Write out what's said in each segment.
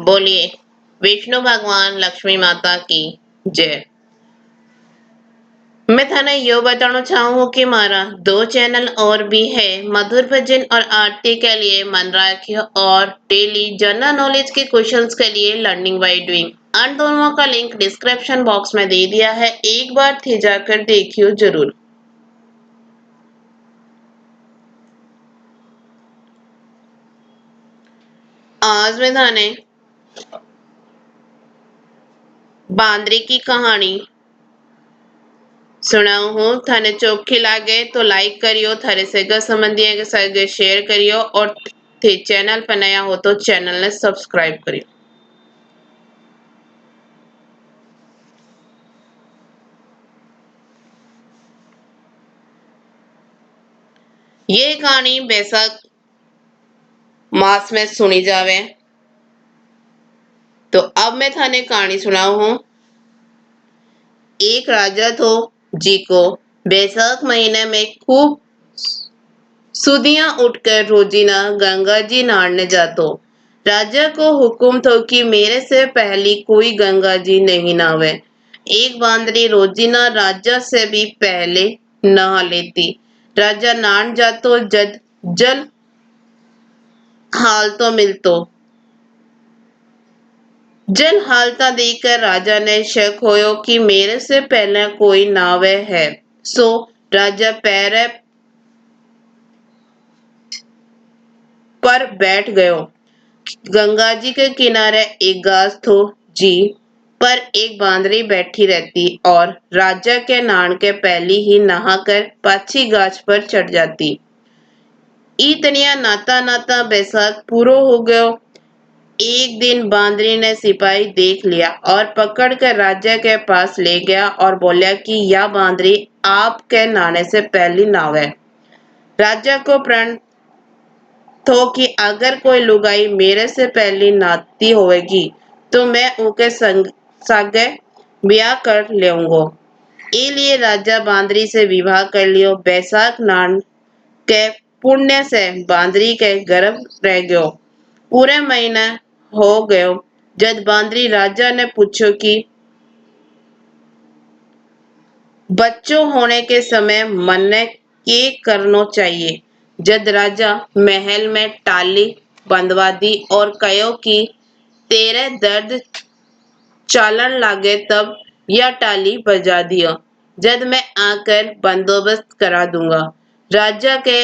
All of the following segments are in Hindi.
बोलिए विष्णु भगवान लक्ष्मी माता की जय। मैं थाने यो बताना चाहूँ कि मारा दो चैनल और भी है मधुर भजन और आरती के लिए मन रखियो और डेली जनरल नॉलेज के क्वेश्चंस के लिए लर्निंग बाय डूइंग। इन दोनों का लिंक डिस्क्रिप्शन बॉक्स में दे दिया है, एक बार थे जाकर देखियो जरूर। आज मैं थाने बांदरी की कहानी सुनाऊ हूँ। थाने चौखी लागे तो लाइक करियो, थारे सगा संबंधी के साथ शेयर करियो और थे चैनल पर नया हो तो चैनल ने सब्सक्राइब करियो। ये कहानी बैसाख मास में सुनी जावे। तो अब मैं थाने कहानी सुनाऊ हूँ। एक राजा तो जी को बैसाख महीने में खूब सुदियां उठकर रोजीना गंगा जी नहाने जातो। राजा को हुक्म था कि मेरे से पहली कोई गंगा जी नहीं नहावे। एक बांदरी रोजीना राजा से भी पहले नहा लेती। राजा नहान जातो जद जल हाल तो मिलतो। जल हालता देखकर राजा ने शक होयो कि मेरे से पहले कोई नावे है। सो राजा पैर पर बैठ गयो। गंगा जी के किनारे एक घास थो जी पर एक बांदरी बैठी रहती और राजा के नहान के पहली ही नहाकर पाछी गाछ पर चढ़ जाती। इतनिया नाता नाता बैसाख पूरो हो गयो। एक दिन बांदरी ने सिपाही देख लिया और पकड़कर राजा के पास ले गया और बोला कि यह बांदरी आपके नहाने से पहली नाव है। राजा को प्रण तो कि अगर कोई लुगाई मेरे से पहली नाती होगी तो मैं उनके संग सागे ब्याह कर लेऊंगो। इसलिए राजा बांदरी से विवाह कर लियो। बैसाख नान के पुण्य से बांदरी के गर्भ रह गयो। पूरे महीना हो गयो जब बांदरी राजा ने पूछो कि बच्चों होने के समय मन ने के करना चाहिए। जद राजा महल में टाली बंधवा दी और कहो कि तेरे दर्द चालन लागे तब यह टाली बजा दियो। जद मैं आकर बंदोबस्त करा दूंगा। राजा के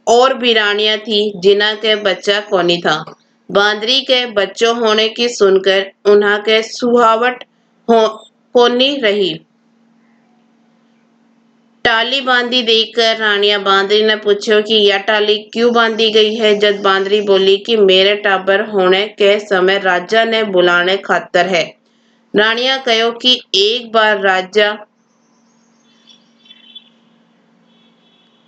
और भी रानियां थी जिन्हा के बच्चा कोनी था। बांदरी के बच्चों होने की सुनकर उन्हा के सुहावट हो कोनी रही। टाली बांधी देखकर रानिया बांदरी ने पूछो कि यह टाली क्यों बांधी गई है। जब बांदरी बोली कि मेरे टाबर होने के समय राजा ने बुलाने खातर है। रानिया कहो कि एक बार राजा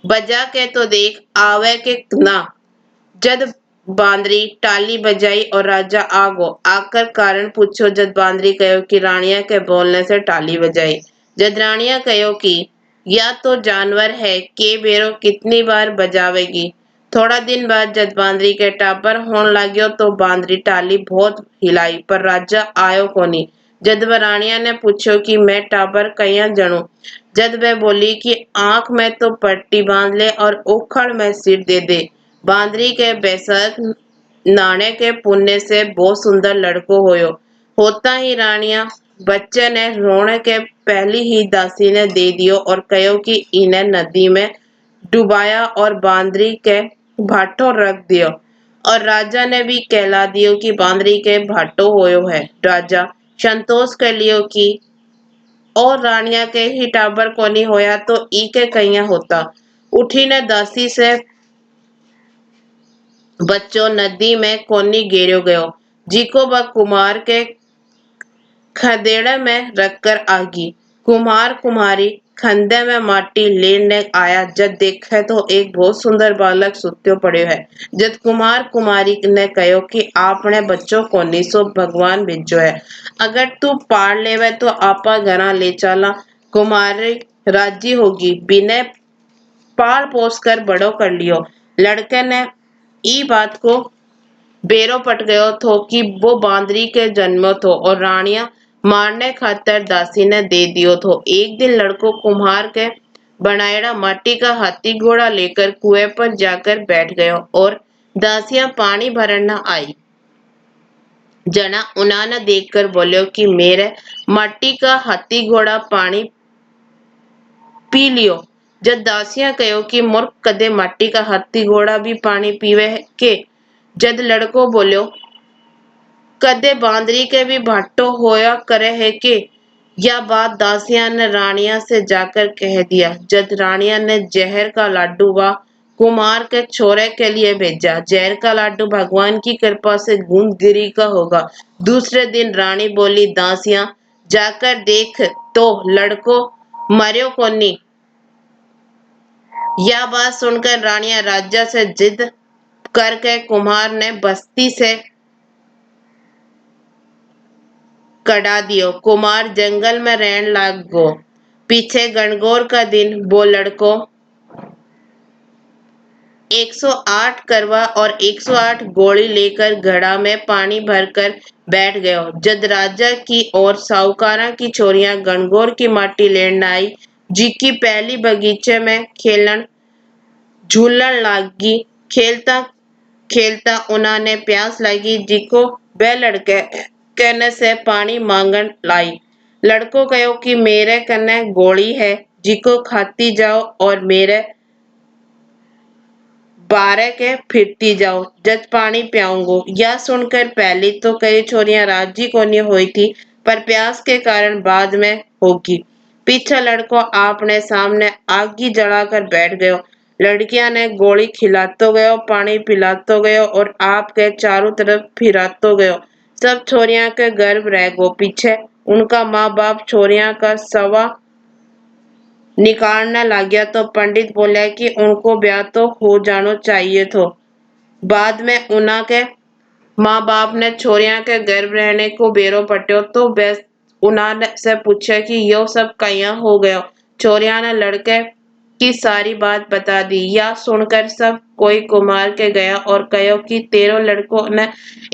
बजा के तो देख आवे के ना। जद बांदरी टाली बजाई और राजा आगो आकर कारण पूछो। जद बांदरी कहो कि रानिया के बोलने से टाली बजाई। जद रानिया कहो कि या तो जानवर है के बेरो कितनी बार बजावेगी। थोड़ा दिन बाद जद बांदरी के टापर होने लाग्यो तो बांदरी टाली बहुत हिलाई पर राजा आयो कोनी। जद वह रानिया ने पूछो कि मैं टापर कहीं जनू। जद वह बोली कि आंख में तो पट्टी बांध ले और उखड़ में सिर दे दे। बांदरी के बैसाख नाने के पुण्य से बहुत सुंदर लड़को होयो। होता ही रानिया बच्चे ने रोने के पहली ही दासी ने दे दियो और कहो कि इन्हें नदी में डुबाया और बांदरी के भाटो रख दियो। और राजा ने भी कहला दियो कि बांदरी के भाटो होयो है। राजा संतोष कर लियो कि और रानिया के ही टाबर कोनी होया तो ई के कहिया होता। उठी ने दासी से बच्चों नदी में कोनी गिरो गयो। जी को ब कुमार के खदेड़े में रखकर आगी। कुम्हार कुम्हारी खंदे में माटी लेने आया। जब देखे तो एक बहुत सुंदर बालक सुत्यो पड़ो है। जब कुम्हार कुमारी ने कहो कि आपने बच्चों को निसो भगवान भेजो है, अगर तू पार लेवे तो आपा घरा ले चला। कुमारी राजी होगी। बिना पाल पोस कर बड़ो कर लियो। लड़के ने ई बात को बेरो पट गयो थो कि वो बांदरी के जन्म थो और रानिया मारने खातर दासी ने दे दियो थो। एक दिन लड़को कुम्हार के बनाएड़ा माटी का हाथी घोड़ा लेकर कुएं पर जाकर बैठ गयो और दासियां पानी भरन न आई। जना उन्हाने देखकर बोलियो कि मेरे माटी का हाथी घोड़ा पानी पी लियो। जब दासियां कहो कि मूर्ख कदे माटी का हाथी घोड़ा भी पानी पीवे के। जद लड़को बोलियो कदे बांदरी के भी भाटो होया करे है के। यह बात दासिया ने रानिया से जाकर कह दिया। जद रानिया ने जहर का लाडू व कुमार के छोरे के लिए भेजा। जहर का लाडू भगवान की कृपा से गूंदगिरी का होगा। दूसरे दिन रानी बोली दासियां जाकर देख तो लड़को मर्यो कोनी। यह बात सुनकर रानिया राजा से जिद करके कुम्हार ने बस्ती से कड़ा दियो। कुमार जंगल में रहन लाग गो। पीछे गणगौर का दिन वो लड़को 108 करवा और 108 गोली लेकर घड़ा में पानी भरकर बैठ गयो। जद राजा की और साहूकारा की छोरियां गणगौर की माटी लेन आई जी की पहली बगीचे में खेलन झूलन लागी। खेलता खेलता उन्होंने प्यास लगी जिको वह लड़के कहने से पानी मांगन लाई। लड़को कहो कि मेरे कन्ने गोली है जिको खाती जाओ और मेरे बारह के फिरती जाओ जज पानी पियाऊंगो। यह सुनकर पहली तो कई छोरियां राजी कोनी हुई थी पर प्यास के कारण बाद में होगी। पीछा लड़को आपने सामने आगी जलाकर बैठ गयो। लड़कियां ने गोली खिलातो गयो पानी पिलातो गयो और आपके चारों तरफ फिरातो गयो। सब छोरियां के गर्भ रह गो। पीछे उनका माँ बाप छोरियां का सवा निकालने लग्या तो पंडित बोले कि उनको ब्याह तो हो जानो चाहिए थो। बाद में उन्हा के माँ बाप ने छोरियां के गर्भ रहने को बेरो पट्यो तो उन्होंने से पूछा कि यो सब कया हो गयो। छोरिया ने लड़के की सारी बात बता दी। यह सुनकर सब कोई कुमार के गया और कहो कि तेरो लड़कों ने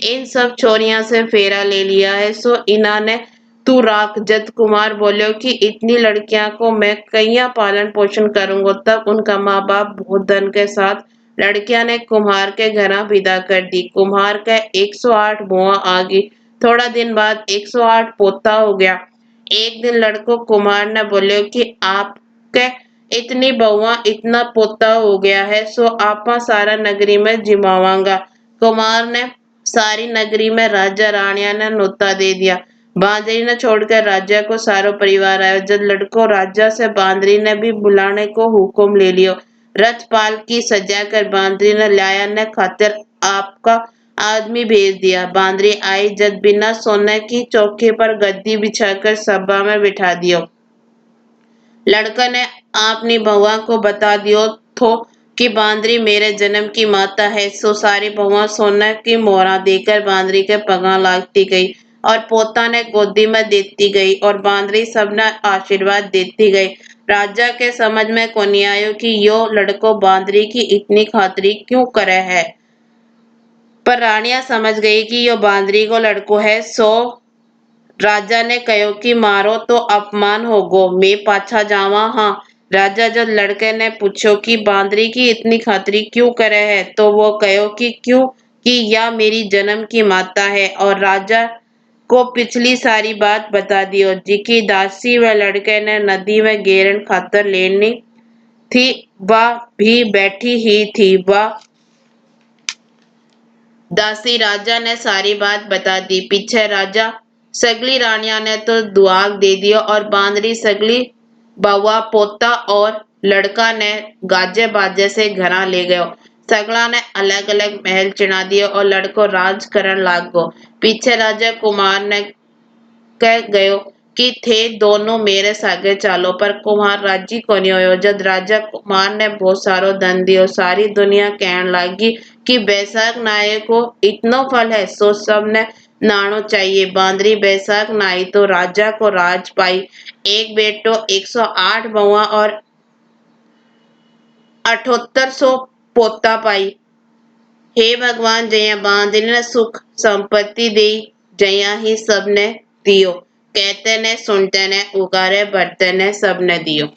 इन सब छोरियां से फेरा ले लिया है सो इन्होंने तू राख। जद कुमार बोलो कि इतनी लड़कियां को मैं कैया पालन पोषण करूंगा। तब उनका माँ बाप बहुत धन के साथ लड़कियां ने कुम्हार के घर विदा कर दी। कुम्हार का 108 बुआ आ गई। थोड़ा दिन बाद 108 पोता हो गया। एक दिन लड़को कुमार ने बोले कि आपके इतनी बहुआ इतना पोता हो गया है सो आपा सारा नगरी में जिमावांगा। कुमार ने सारी नगरी में राजा रानिया ने न्योता दे दिया। बांदरी ने छोड़कर राजा को सारो परिवार आयो। जब लड़को राजा से बांदरी ने भी बुलाने को हुक्म ले लियो। रथपाल की सजा कर बांदरी ने लाया ने खातिर आपका आदमी भेज दिया। बांदरी आई जब बिना सोने की चौकी पर गद्दी बिछाकर सभा में बिठा दियो। लड़का ने अपनी बहुआ को बता दियो थो कि बांदरी मेरे जन्म की माता है। सो सारी बहुआ सोने की मोहरा देकर बांदरी के पगा लागती गई और पोता ने गोदी में देती गई और बांदरी सबने आशीर्वाद देती गई। राजा के समझ में कोनी आयो कि यो लड़को बांदरी की इतनी खातरी क्यों करे है। पर रानिया समझ गई कि यो बांदरी को लड़को है। सो राजा ने कहो कि मारो तो अपमान होगो मैं पाछा जावा। हाँ। राजा जब लड़के ने पूछो कि बांदरी की इतनी खातरी क्यों करे है तो वो कहो कि क्यों कि यह मेरी जन्म की माता है और राजा को पिछली सारी बात बता दियो जी की दासी व लड़के ने नदी में गेरन खातर लेनी थी वह भी बैठी ही थी। वह दासी राजा ने सारी बात बता दी। पीछे राजा सगली रानिया ने तो दुआग दे दियो और बांदरी सगली बउआ पोता और लड़का ने गाजे बाजे से घरा ले गयो। सगला ने अलग अलग महल चिना दियो और लड़को राज करन लाग गो। पीछे राजा कुमार ने कह गयो कि थे दोनों मेरे सागे चालो पर कुमार राजी कोनी होयो। जद राजा कुमार ने बहुत सारो धन दियो सारी दुनिया कहन लागी कि बैसाख नाये को इतनो फल है सो सब ने नानो चाहिए। बांदरी बैसाख नाई तो राजा को राज पाई। एक बेटो 108 बहुआ और 7800 पोता पाई। हे भगवान जया बांधने सुख संपत्ति दी जया ही सबने दियो कहते ने सुनते ने उगारे भरते ने सबने दियो।